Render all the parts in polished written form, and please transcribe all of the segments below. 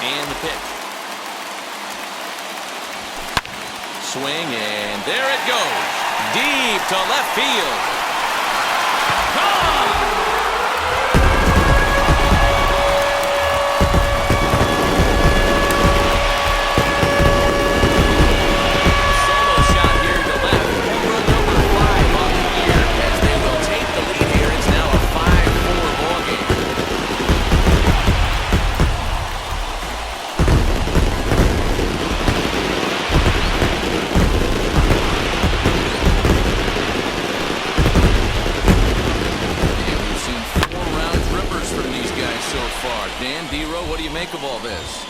And the pitch. Swing, and there it goes. Deep to left field. Gone! Solo shot here to left. Home run number 5 on the year. As they will take the lead here, it's now a 5-4 ball game. Dan, D-Row, what do you make of all this?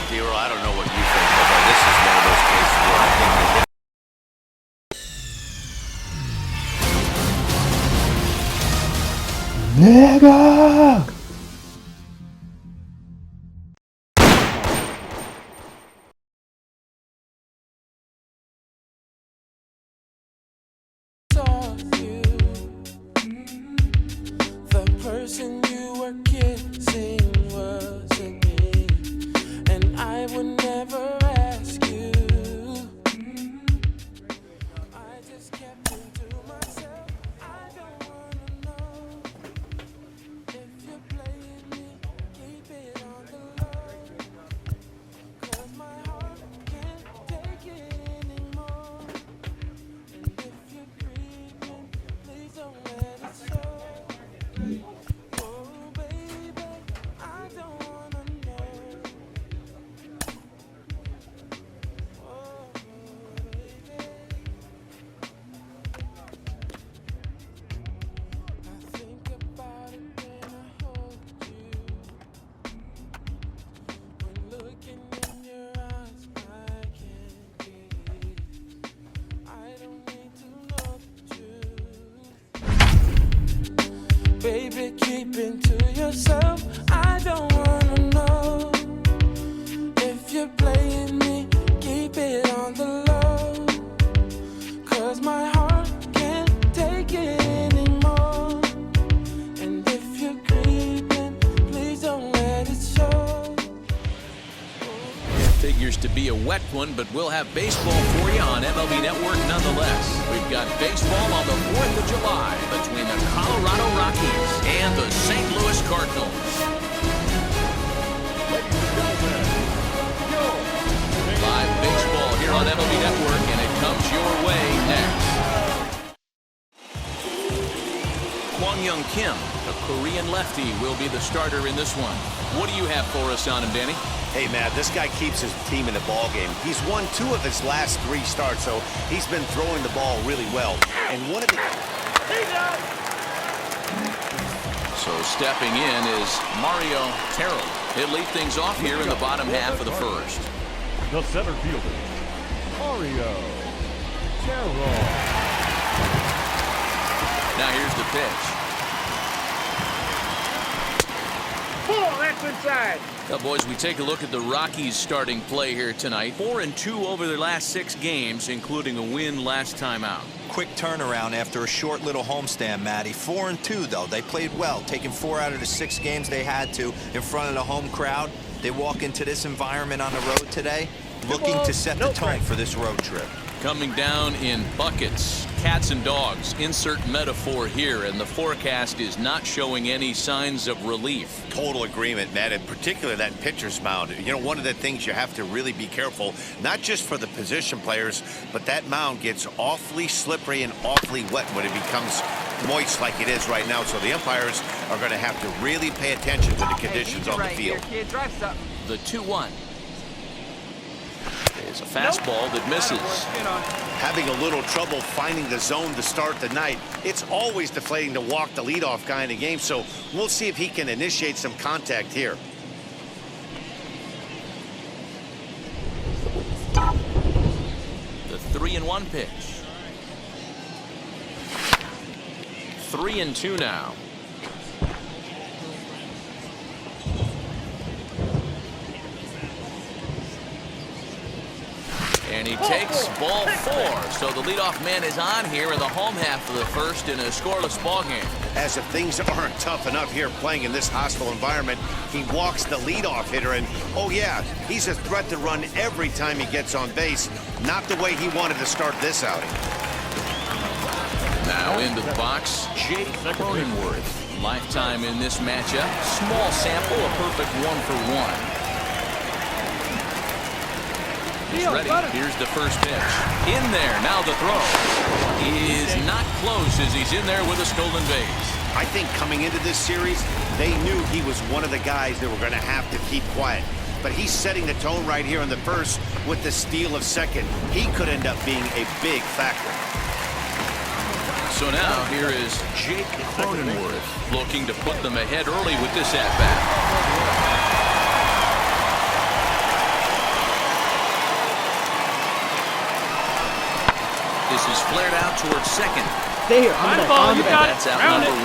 D-Row, I don't know what you think, but this is one of those cases where I think Nigga! The person you were kissing wasn't me, and I would never ask you. I just kept it to myself. I don't wanna know if you're playing me. Keep it on the low, 'cause my heart can't take it anymore. And if you're creeping, please don't let it show. Baby, keep it to yourself. I don't wanna know if you're playing me. Keep it on the low, 'cause my heart can't take it anymore. And if you're creeping, please don't let it show. Figures to be a wet one, but we'll have baseball for you on MLB Network nonetheless. We've got baseball on the 4th of July between the Colorado Rockies and the St. Louis Cardinals. Live baseball here on MLB Network, and it comes your way next. Kwang-Young Kim, the Korean lefty, will be the starter in this one. What do you have for us on him, Danny? Hey, Matt, this guy keeps his team in the ball game. He's won 2 of his last 3 starts, so he's been throwing the ball really well. And one of the... So stepping in is Mario Terrell. He'll lead things off here in the bottom half of the first. The center fielder, Mario Terrell. Now here's the pitch. Oh, that's inside. Now, boys, we take a look at the Rockies' starting play here tonight. 4-2 over their last 6 games, including a win last time out. Quick turnaround after a short little homestand, Matty. 4-2, though. They played well, taking 4 out of the 6 games they had to in front of the home crowd. They walk into this environment on the road today, looking to set the tone for this road trip. Coming down in buckets, cats and dogs, insert metaphor here, and the forecast is not showing any signs of relief. Total agreement, Matt, in particular that pitcher's mound. You know, one of the things you have to really be careful, not just for the position players, but that mound gets awfully slippery and awfully wet when it becomes moist like it is right now. So the umpires are going to have to really pay attention to the conditions on the field. The 2-1 is a fastball that misses. Having a little trouble finding the zone to start the night. It's always deflating to walk the leadoff guy in the game, so we'll see if he can initiate some contact here. The 3-1 pitch. 3-2 now. And he takes ball 4. So the leadoff man is on here in the home half of the first in a scoreless ball game. As if things aren't tough enough here playing in this hostile environment, he walks the leadoff hitter, and oh yeah, he's a threat to run every time he gets on base. Not the way he wanted to start this outing. Now into the box, Jake Cronenworth. Lifetime in this matchup. Small sample, a perfect 1-for-1. He's ready. Here's the first pitch. In there. Now the throw. Is not close as he's in there with a stolen base. I think coming into this series, they knew he was one of the guys that were going to have to keep quiet. But he's setting the tone right here in the first with the steal of second. He could end up being a big factor. So now here is Jake Cronenworth looking to put them ahead early with this at-bat. This is flared out towards second. Stay here. On the ball. You got it. That's out number 1.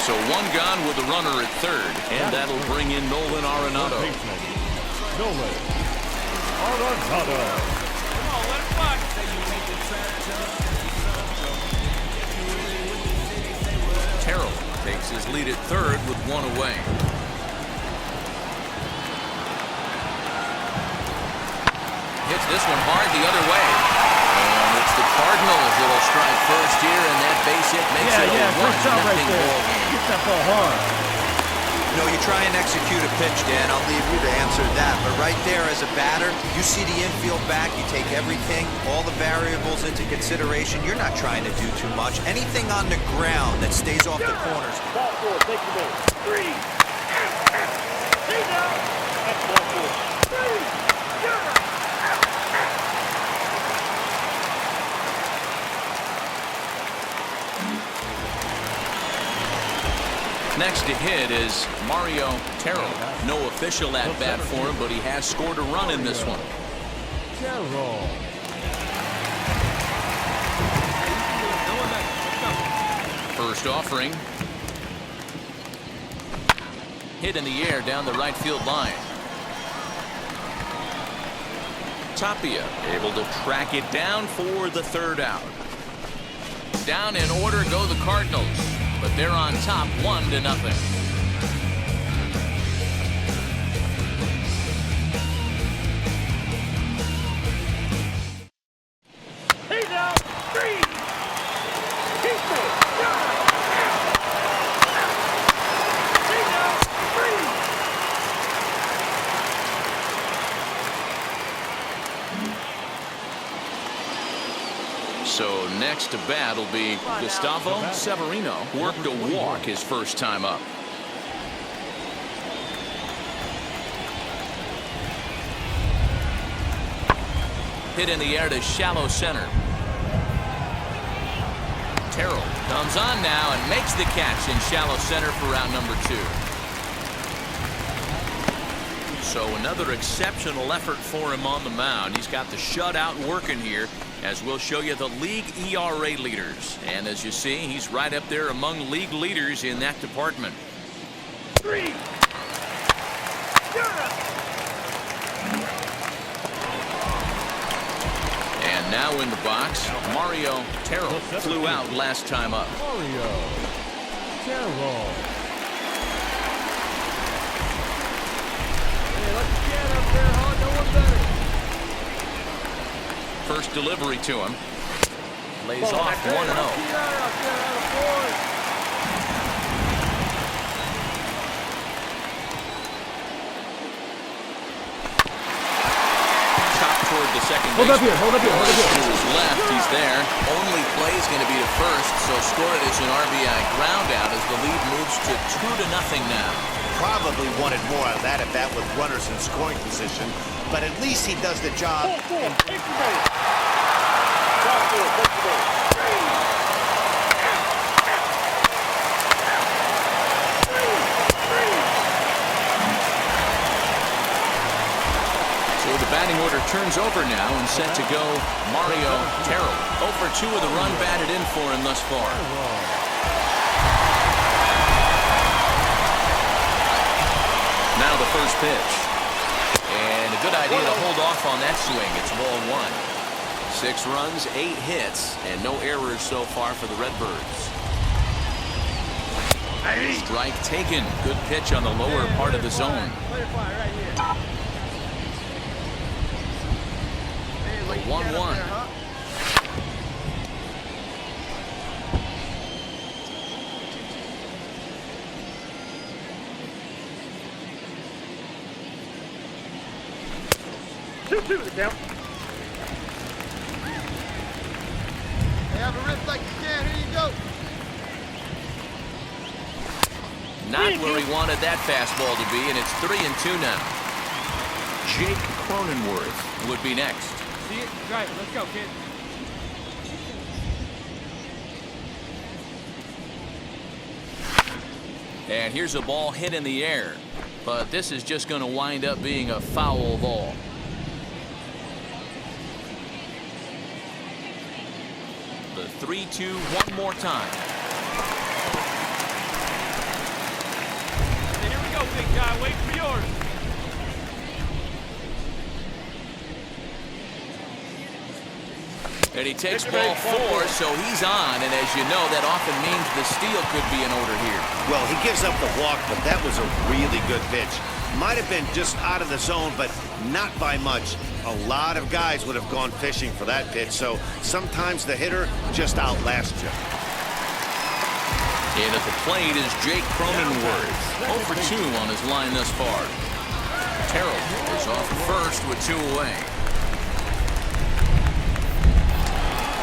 So 1 gone with the runner at third, and that'll bring in Nolan Arenado. Nolan Arenado. Come on, let it fly. Terrell takes his lead at third with 1 away. Hits this one hard the other way. And it's the Cardinals that'll strike first here, and that base hit makes it a 1-0 ball game. Get that ball hard. You know, you try and execute a pitch, Dan. I'll leave you to answer that. But right there as a batter, you see the infield back. You take everything, all the variables into consideration. You're not trying to do too much. Anything on the ground that stays off the corners. Ball 4, take the ball. 3. Hey now. That's ball 4. 3. Next to hit is Mario Terrell. No official at-bat for him, but he has scored a run in this one. Terrell. First offering. Hit in the air down the right field line. Tapia able to track it down for the third out. Down in order go the Cardinals, but they're on top 1-0. Hey now. 3. Keep it. Hey now. 3. So next to bat will be Gustavo Severino. Worked a walk his first time up. Hit in the air to shallow center. Terrell comes on now and makes the catch in shallow center for round number 2. So another exceptional effort for him on the mound. He's got the shutout working here, as we'll show you the league ERA leaders. And as you see, he's right up there among league leaders in that department. 3. And now in the box, Mario Terrell flew out last time up. Mario Terrell. Hey, let's get up there, huh? No one better. First delivery to him. Lays off 1-0. Toward the second base. Hold up here. To his left, he's there. Only play is going to be to first, so score it as an RBI ground out as the lead moves to 2-0 now. Probably wanted more out of that at bat with runners in scoring position, but at least he does the job. So the batting order turns over now and set to go Mario Terrell. 0 for 2 with a run batted in for him thus far. Now the first pitch. And a good idea to hold off on that swing. It's ball 1. 6 runs, 8 hits, and no errors so far for the Redbirds. Strike taken. Good pitch on the lower part of the zone. The 1-1. Two to count. They have a rip like you can. Here you go. Not where he wanted that fastball to be, and it's 3-2 now. Jake Cronenworth would be next. See it? Right, let's go, kid. And here's a ball hit in the air, but this is just going to wind up being a foul ball. The 3-2 one more time. Hey, here we go, big guy. Wait for yours. And he takes ball 4, so he's on, and as you know, that often means the steal could be in order here. Well, he gives up the walk, but that was a really good pitch. Might have been just out of the zone, but not by much. A lot of guys would have gone fishing for that pitch, so sometimes the hitter just outlasts you. And at the plate is Jake Cronenworth. 0 for 2 on his line thus far. Terrell is off first with 2 away.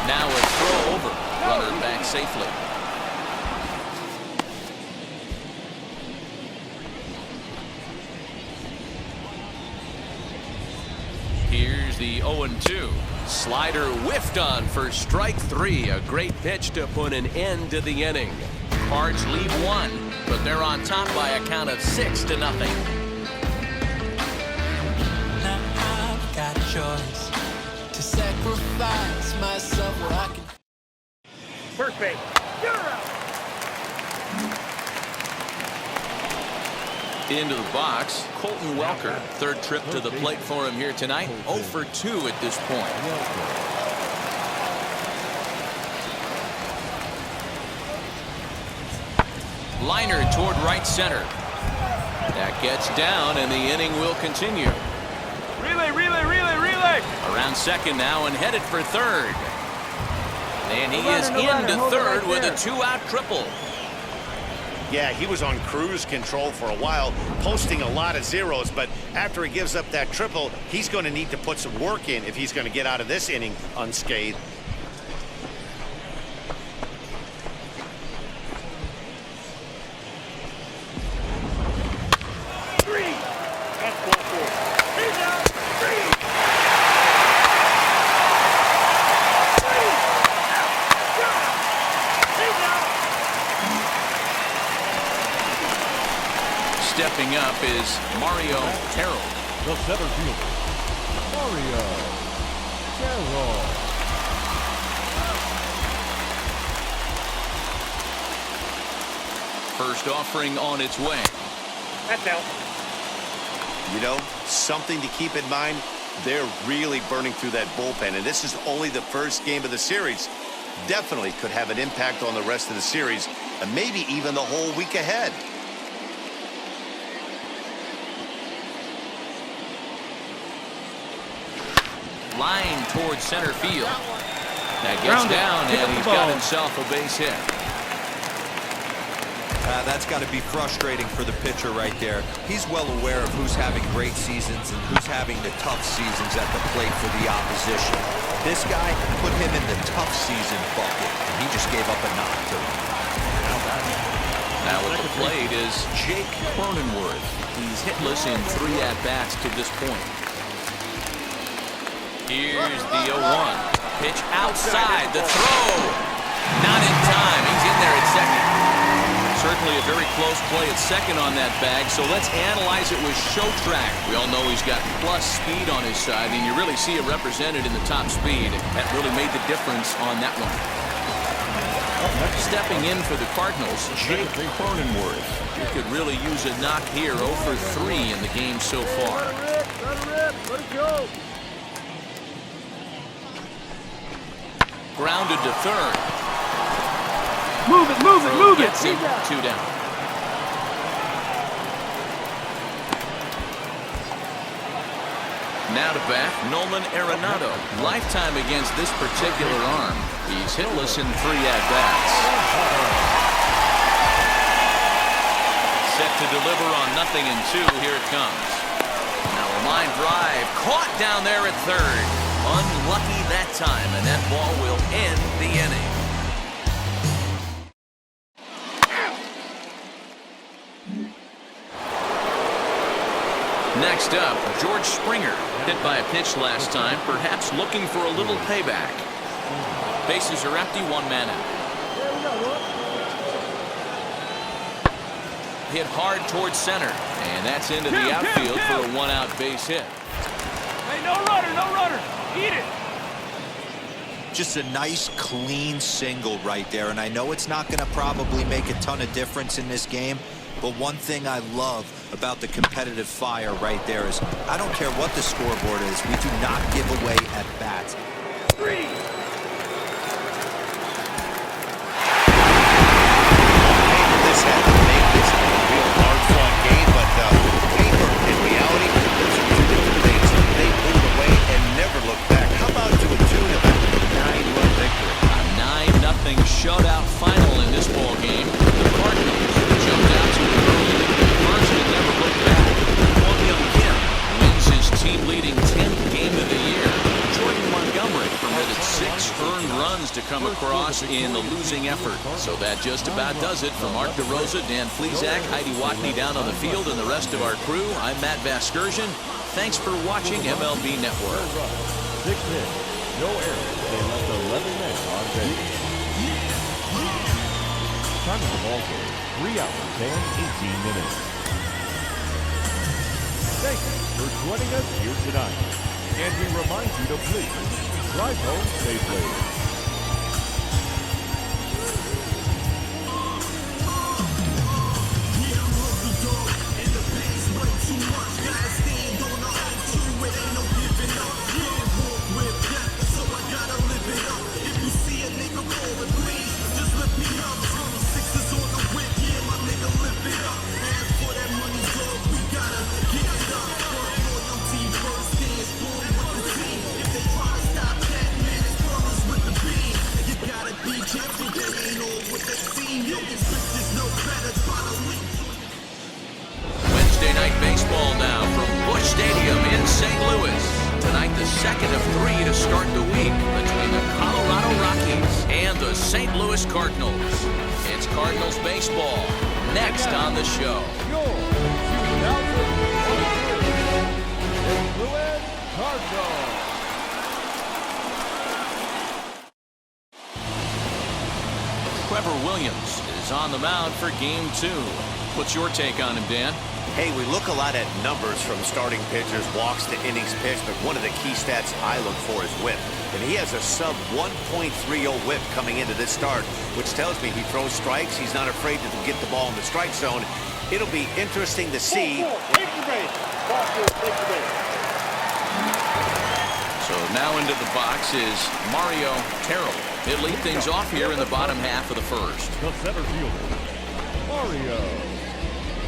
Now a throw over. Runner back safely. Here's the 0-2. Slider whiffed on for strike 3. A great pitch to put an end to the inning. Cards lead 1, but they're on top by a count of 6-0. Now I've got a choice to sacrifice myself where I can. First base. You're out. Into the box, Colton Welker. Third trip to the plate for him here tonight. 0 for 2 at this point. Liner toward right center. That gets down, and the inning will continue. Relay, relay, relay, relay. Around second now and headed for third. And he is into third with a 2-out triple. Yeah, he was on cruise control for a while, posting a lot of zeros, but after he gives up that triple, he's going to need to put some work in if he's going to get out of this inning unscathed. That's ball 4. He's out. 3. He's out. Stepping up is Mario Terrell. The center fielder, Mario Terrell. First offering on its way. That's out. You know, something to keep in mind, they're really burning through that bullpen, and this is only the first game of the series. Definitely could have an impact on the rest of the series, and maybe even the whole week ahead. Line towards center field. That gets down, and he's got himself a base hit. That's got to be frustrating for the pitcher right there. He's well aware of who's having great seasons and who's having the tough seasons at the plate for the opposition. This guy put him in the tough season bucket, and he just gave up a knock to him. Now at the plate is Jake Cronenworth. He's hitless in 3 at-bats to this point. Here's the 0-1. Pitch outside. The throw. Not in time. He's in there at second. Certainly a very close play at second on that bag, so let's analyze it with Show Track. We all know he's got plus speed on his side, and you really see it represented in the top speed. That really made the difference on that one. Stepping in for the Cardinals, Jake Cronenworth. He could really use a knock here. 0 for 3 in the game so far. Let it go. Grounded to third. Move it, move it, Throw move it. gets him. 2 down. Now to bat, Nolan Arenado. Lifetime against this particular arm. He's hitless in 3 at-bats. Set to deliver on 0-2. Here it comes. Now a line drive. Caught down there at third. Unlucky that time, and that ball will end the inning. Next up, George Springer. Hit by a pitch last time, perhaps looking for a little payback. Bases are empty, 1 man out. Hit hard towards center, and that's into the outfield for a 1-out base hit. Hey, no runner, no runner. Eat it. Just a nice, clean single right there. And I know it's not going to probably make a ton of difference in this game, but one thing I love about the competitive fire right there is I don't care what the scoreboard is. We do not give away at bats. 3. This had to make this a real hard-fought game, but paper, in reality, those are 2 different things. They pulled away and never looked back. How about to a tune of a 9-run victory? A 9-0 shutout final in this ball game. The Cardinals jumped out to an early lead first and never looked back. Kwon Young Kim wins his team-leading 10th game of the year. Jordan Montgomery permitted 6 earned runs to come across in the losing effort. So that just about does it. For Mark DeRosa, Dan Flezak, Heidi Watney down on the field, and the rest of our crew, I'm Matt Vasgersian. Thanks for watching MLB Network. 6 hits, no errors. They left 11 men on base. Time of the ball game, 3 hours and 18 minutes. Thank you for joining us here tonight. And we remind you to please drive home safely. Wednesday night baseball now from Busch Stadium in St. Louis. Tonight, the second of 3 to start the week between the Colorado Rockies and the St. Louis Cardinals. It's Cardinals baseball next on the show. Your 2023 St. Louis Cardinals. Trevor Williams is on the mound for game 2. What's your take on him, Dan? Hey, we look a lot at numbers from starting pitchers, walks to innings pitched, but one of the key stats I look for is whip. And he has a sub 1.30 whip coming into this start, which tells me he throws strikes. He's not afraid to get the ball in the strike zone. It'll be interesting to see. Take the base. Take the base. So now into the box is Mario Terrell. He'll lead things off here in the bottom half of the first. The center fielder, Mario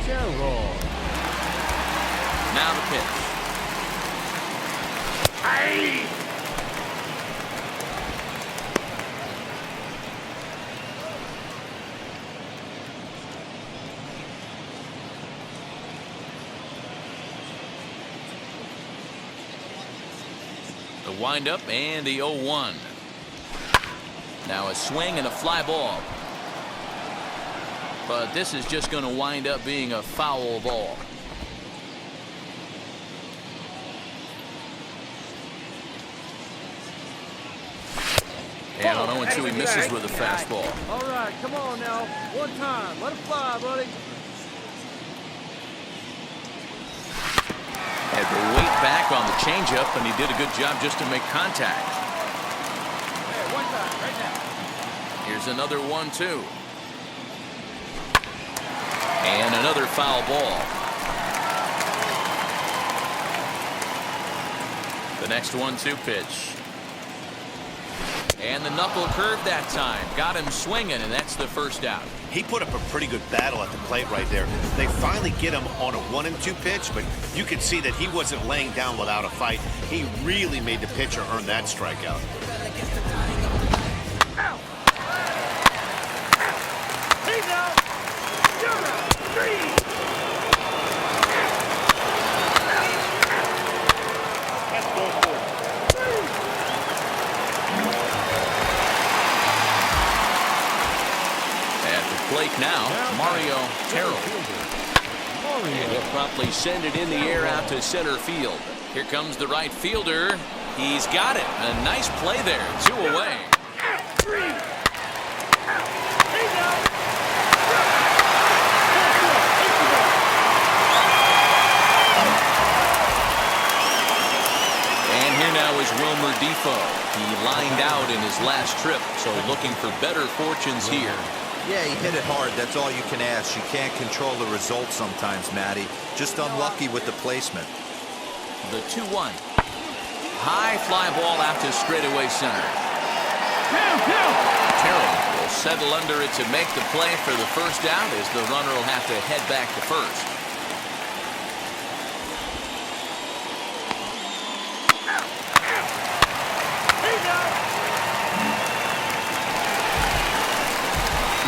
Terrell. Now the pitch. Aye. The windup and the 0-1. Now a swing and a fly ball. But this is just going to wind up being a foul ball. And on 0-2 he misses with a fastball. All right, come on now. One time. Let it fly, buddy. Had to wait back on the changeup, and he did a good job just to make contact. Hey, one time, right now. Here's Here's another 1-2. And another foul ball. The next 1-2 pitch. And the knuckle curve that time. Got him swinging, and that's the first out. He put up a pretty good battle at the plate right there. They finally get him on a 1-2 pitch, but you could see that he wasn't laying down without a fight. He really made the pitcher earn that strikeout. He's out. You're out. 3. That's ball 4. 3. Plate now, Mario Terrell. And he'll promptly send it in the air out to center field. Here comes the right fielder. He's got it. A nice play there. 2 away. 3. He's out. And here now is Wilmer Defoe. He lined out in his last trip, so looking for better fortunes here. Yeah, he hit it hard. That's all you can ask. You can't control the result sometimes, Matty. Just unlucky with the placement. The 2-1. High fly ball out to straightaway center. Terrell will settle under it to make the play for the first out, as the runner will have to head back to first.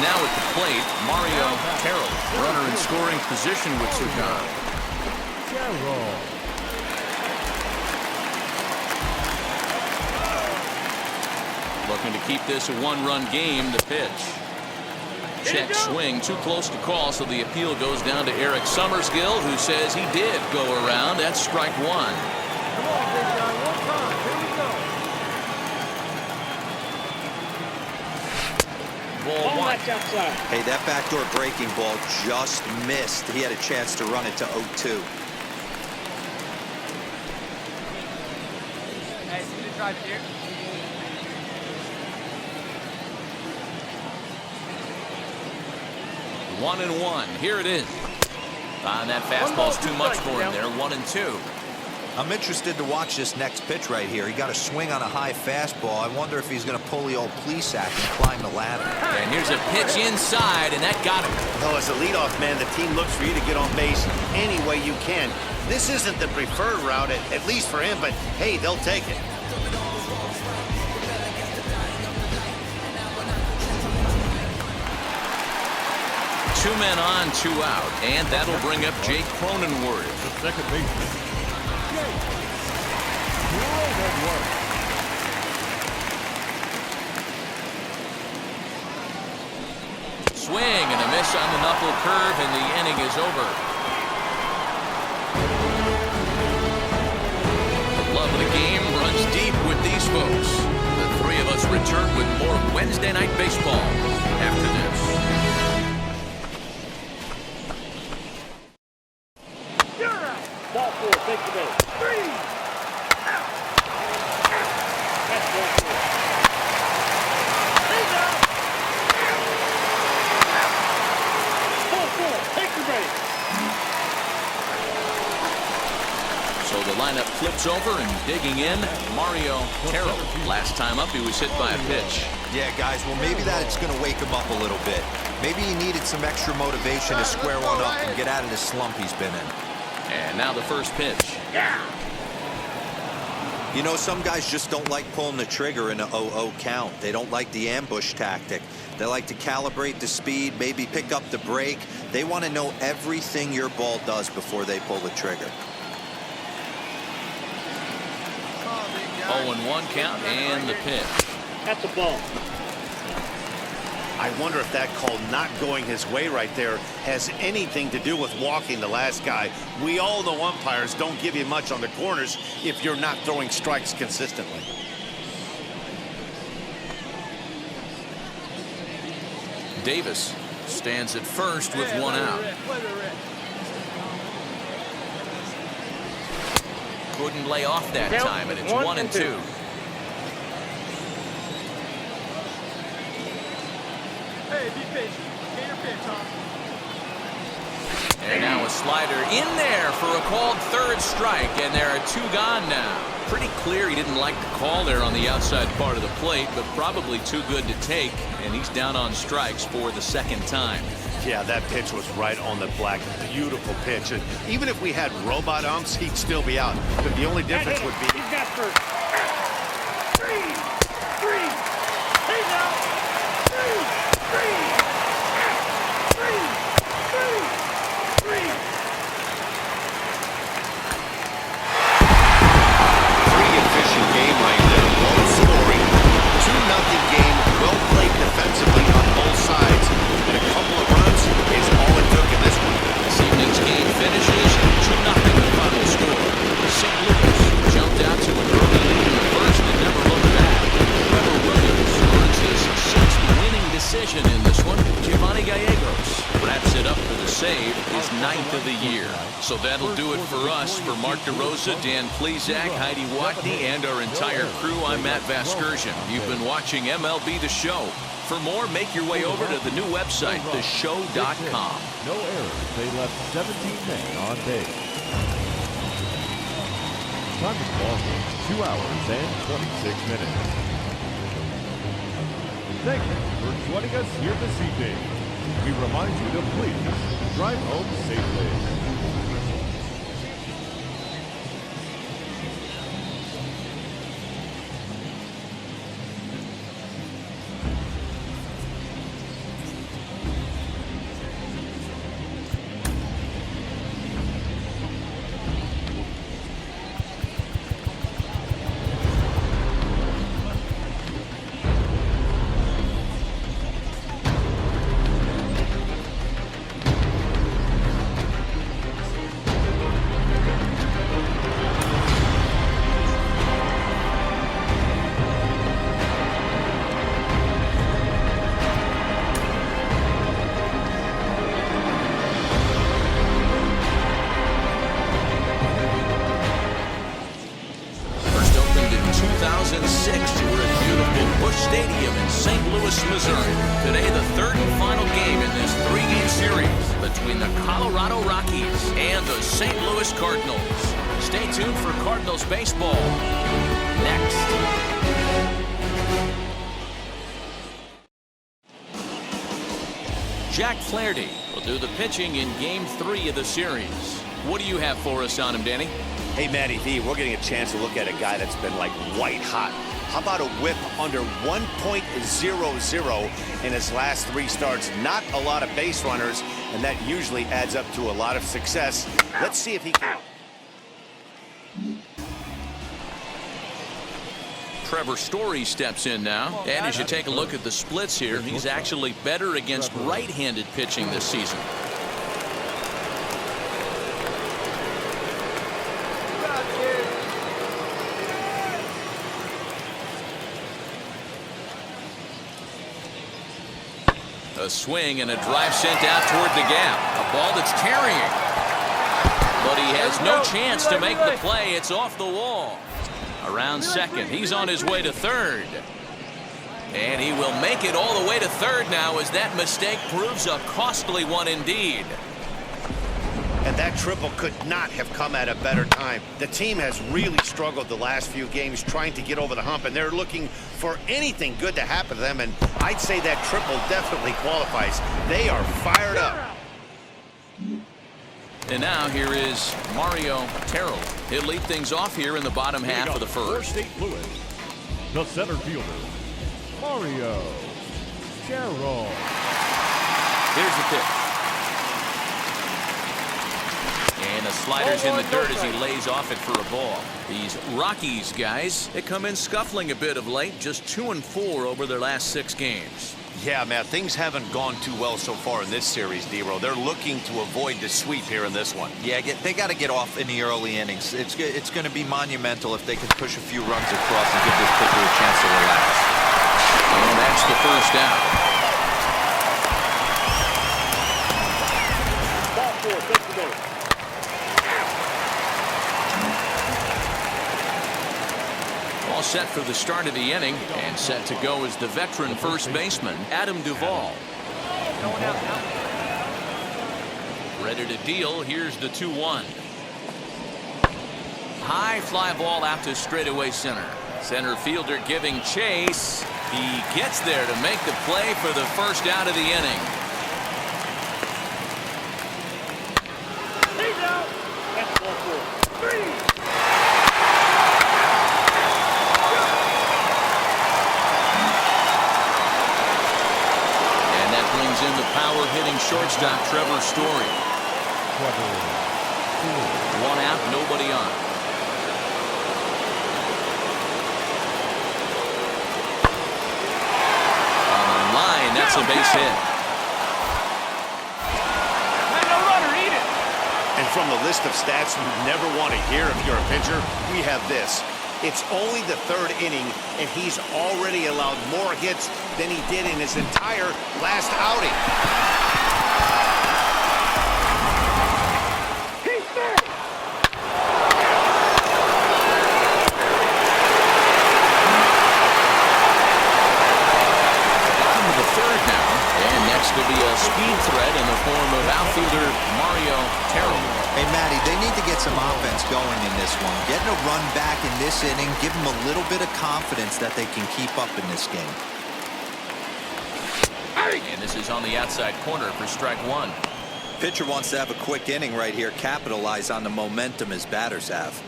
Now at the plate, Mario Terrell, runner in scoring position with Sugan. Looking to keep this a 1-run game. The pitch. Check swing, too close to call, so the appeal goes down to Eric Summersgill, who says he did go around. That's strike 1. Come on, big guy. 1 time. Here we go. Ball 1. Outside. Hey, that backdoor breaking ball just missed. He had a chance to run it to 0-2. Hey, see the drive here? 1-1. Here it is. That fastball's too much for him there. 1-2. I'm interested to watch this next pitch right here. He got a swing on a high fastball. I wonder if he's going to pull the old Plesac and climb the ladder. And here's a pitch inside, and that got him. Well, as a leadoff man, the team looks for you to get on base any way you can. This isn't the preferred route, at least for him, but hey, they'll take it. Two men on, 2 out, and that'll bring up Jake Cronenworth. The second baseman. Cronenworth. Swing and a miss on the knuckle curve, and the inning is over. The love of the game runs deep with these folks. The 3 of us return with more Wednesday Night Baseball after this. Ball 4, take the base. 3. Out. That's ball 4. He's out. Ball 4, take the base. So the lineup flips over, and digging in, Mario Terrell. Last time up, he was hit by a pitch. Yeah, guys, well, maybe that's going to wake him up a little bit. Maybe he needed some extra motivation to square one up and get out of the slump he's been in. And now the first pitch. Yeah. You know, some guys just don't like pulling the trigger in a 0-0 count. They don't like the ambush tactic. They like to calibrate the speed, maybe pick up the break. They want to know everything your ball does before they pull the trigger. 0-1 count, and the pitch. That's a ball. I wonder if that call not going his way right there has anything to do with walking the last guy. We all know umpires don't give you much on the corners if you're not throwing strikes consistently. Davis stands at first with 1 out. Couldn't lay off that time, and it's 1-2. Hey, be patient. Get your pitch, huh? And now a slider in there for a called third strike, and there are 2 gone now. Pretty clear he didn't like the call there on the outside part of the plate, but probably too good to take, and he's down on strikes for the 2nd time. Yeah, that pitch was right on the black. Beautiful pitch. And even if we had robot umps, he'd still be out. But the only difference would be... He's got first. 3. Hey now. 3. Pretty efficient game right there. Low scoring. 2-0 game. Well played defensively on both sides. And a couple of runs is all it took in this one. This evening's game finishes 2-0 the final score. St. Louis jumped out to an early lead in the first and never looked back. Trevor Williams earns his 6th winning decision in this one. Giovanni Gallegos wraps it up for the save, his 9th of the year. So that'll do it for us. For Mark DeRosa, Dan Plezak, Heidi Watney, and our entire crew, I'm Matt Vasgersian. You've been watching MLB The Show. For more, make your way over to the new website, theshow.com. No errors. They left 17 men on base. Time of ball game, 2 hours and 26 minutes. Thank you for joining us here this evening. We remind you to please drive home safely. Stadium in St. Louis, Missouri. Today, the 3rd and final game in this 3-game series between the Colorado Rockies and the St. Louis Cardinals. Stay tuned for Cardinals baseball next. Jack Flaherty will do the pitching in Game 3 of the series. What do you have for us on him, Danny? Hey, Matty V, we're getting a chance to look at a guy that's been like white hot. How about a whip under 1.00 in his last 3 starts? Not a lot of base runners, and that usually adds up to a lot of success. Let's see if he can. Trevor Story steps in now, and as you take a look at the splits here, he's actually better against right-handed pitching this season. A swing and a drive sent out toward the gap. A ball that's carrying. But he has no chance to make the play. It's off the wall. Around second. He's on his way to third. And he will make it all the way to third now as that mistake proves a costly one indeed. And that triple could not have come at a better time. The team has really struggled the last few games trying to get over the hump, and they're looking for anything good to happen to them, and I'd say that triple definitely qualifies. They are fired up. And now here is Mario Terrell. He'll lead things off here in the bottom half of the first. St. Louis, the center fielder, Mario Terrell. Here's the pitch. And the slider's in the dirt as he lays off it for a ball. These Rockies guys, they come in scuffling a bit of late, just 2-4 over their last 6 games. Yeah, man, things haven't gone too well so far in this series, D-Row. They're looking to avoid the sweep here in this one. Yeah, they got to get off in the early innings. It's going to be monumental if they can push a few runs across and give this pitcher a chance to relax. And that's the first out. Ball 4, take the ball. All set for the start of the inning, and set to go is the veteran first baseman, Adam Duvall. Going out now. Ready to deal. Here's the 2-1. High fly ball out to straightaway center. Center fielder giving chase. He gets there to make the play for the first out of the inning. He's out. That's 1-4. 3. And that brings in the power hitting shortstop Trevor Story. One out, nobody on. That's a base hit. No runner, eat it. And from the list of stats you never want to hear if you're a pitcher, we have this. It's only the third inning, and he's already allowed more hits than he did in his entire last outing. He's third. Third now, and next will be a speed threat in the form of outfielder Mario Terrell. Hey, Matty, they need to get some offense going in this one. Getting a run back in this inning, give them a little bit of confidence that they can keep up in this game. And this is on the outside corner for strike one. Pitcher wants to have a quick inning right here, capitalize on the momentum his batters have.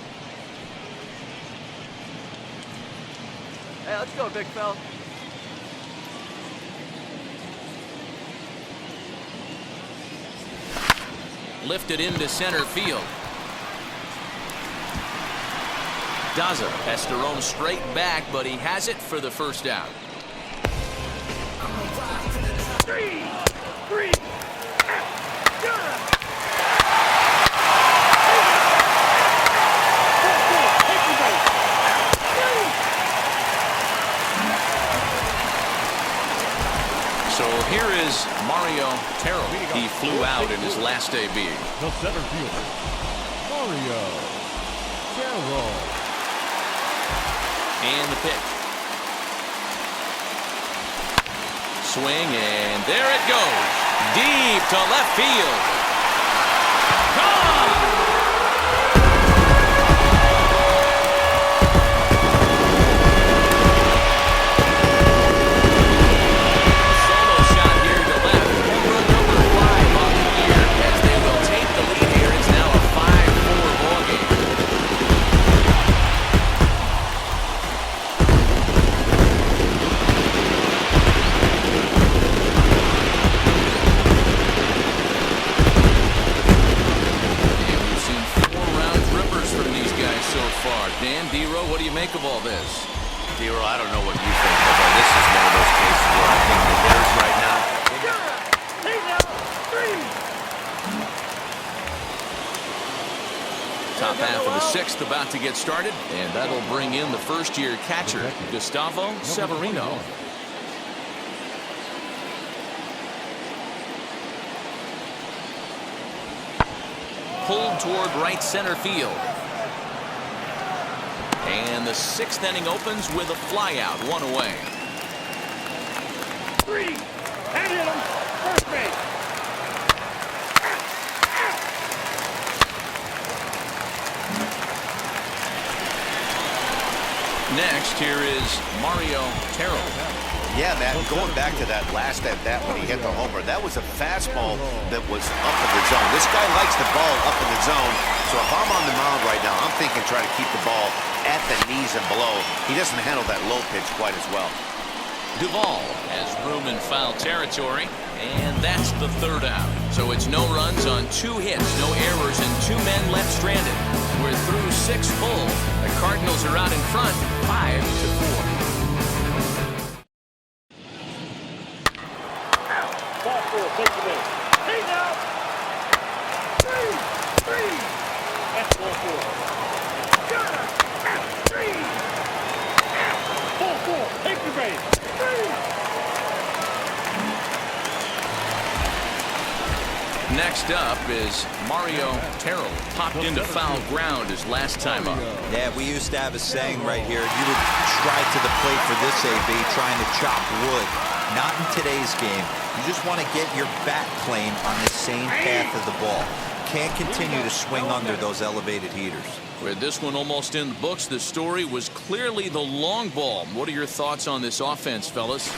Hey, let's go, big fella. Lifted into center field. Daza has to roam straight back, but he has it for the first out. 3. So here is Mario Terrell. He flew out in his last AB. The center fielder, Mario Terrell. And the pitch. Swing, and there it goes. Deep to left field. Gone! What do you make of all this? Dero, I don't know what you think, but this is one of those cases where I think the hitters right now. He's out. 3. Top half of the sixth about to get started, and that'll bring in the first-year catcher, Gustavo Severino. Pulled toward right center field. And the sixth inning opens with a flyout, one away. 3. And hit him. First base. Next, here is Mario Terrell. Yeah, Matt, going back to that last at-bat when he hit the homer, that was a fastball that was up in the zone. This guy likes the ball up in the zone, so if I'm on the mound right now, I'm thinking try to keep the ball at the knees and below. He doesn't handle that low pitch quite as well. Duvall has room in foul territory, and that's the third out. So it's no runs on 2 hits, no errors, and 2 men left stranded. We're through 6 full. The Cardinals are out in front, 5-4. Ball 4, take the base. He's out. 3. That's ball 4. Got him. 3. Ball 4, take the base. 3. Next up is Mario Terrell. Popped into foul ground his last time up. Yeah, we used to have a saying right here. You would stride to the plate for this AB, trying to chop wood. Not in today's game. You just want to get your bat plane on the same path of the ball. Can't continue to swing under those elevated heaters. With this one almost in the books, the story was clearly the long ball. What are your thoughts on this offense, fellas?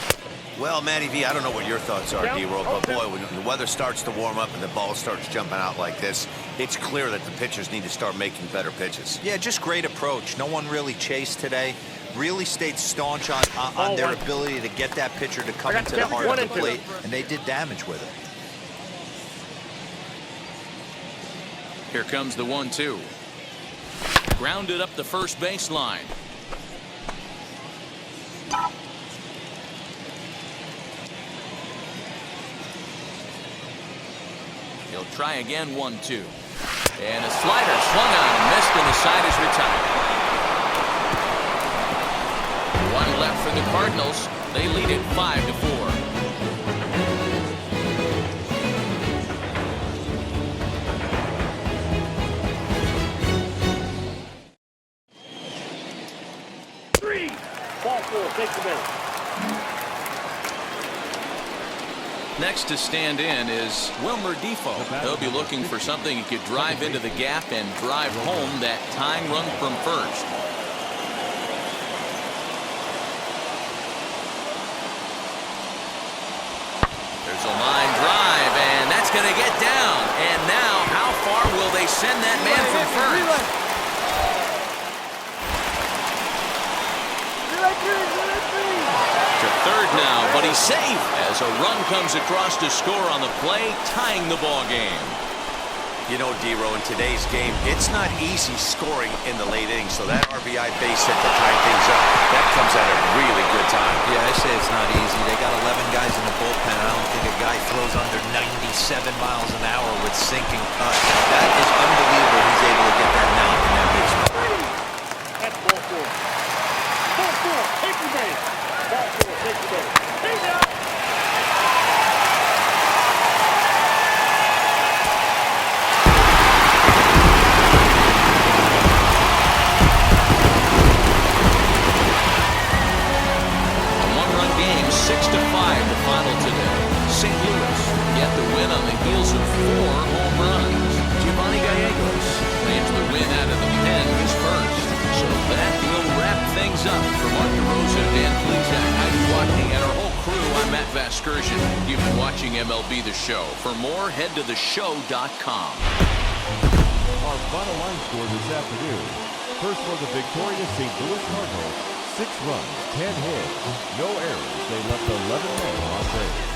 Well, Matty V, I don't know what your thoughts are, D-Roll, but boy, when the weather starts to warm up and the ball starts jumping out like this, it's clear that the pitchers need to start making better pitches. Yeah, just great approach. No one really chased today. Really stayed staunch on their ability to get that pitcher to come into the heart of the plate, and they did damage with it. Here comes the 1-2. Grounded up the first baseline. He'll try again, 1-2. And a slider swung on and missed, and the side is retired. One left for the Cardinals. They lead it 5-4. Ball 4, take the base. Next to stand in is Wilmer Defoe. He'll be looking for something he could drive into the gap and drive home that tying run from first. There's a line drive, and that's going to get down. And now, how far will they send that man from first? To third now, but he's safe as a run comes across to score on the play, tying the ball game. You know, D-Roll, in today's game, it's not easy scoring in the late innings, so that RBI base hit to tie things up, that comes at a really good time. Yeah, I say it's not easy. They got 11 guys in the bullpen. I don't think a guy throws under 97 miles an hour with sinking cut. That is unbelievable. He's able to get that knock in that big spot. That's ball 4. Ball 4, take the base. Ball 4, take the base. Hey now. A one-run game, 6-5 the final today. St. Louis get the win on the heels of 4 home runs. Giovanni Gallegos claims the win out of the pen his first. So that will wrap things up. For Mark DeRosa, Dan Plesac, Heidi Watney, and our whole crew, I'm Matt Vasgersian. You've been watching MLB The Show. For more, head to theshow.com. Our final line score this afternoon. First for the victorious St. Louis Cardinals, 6 runs, 10 hits, no errors. They left 11 men on base.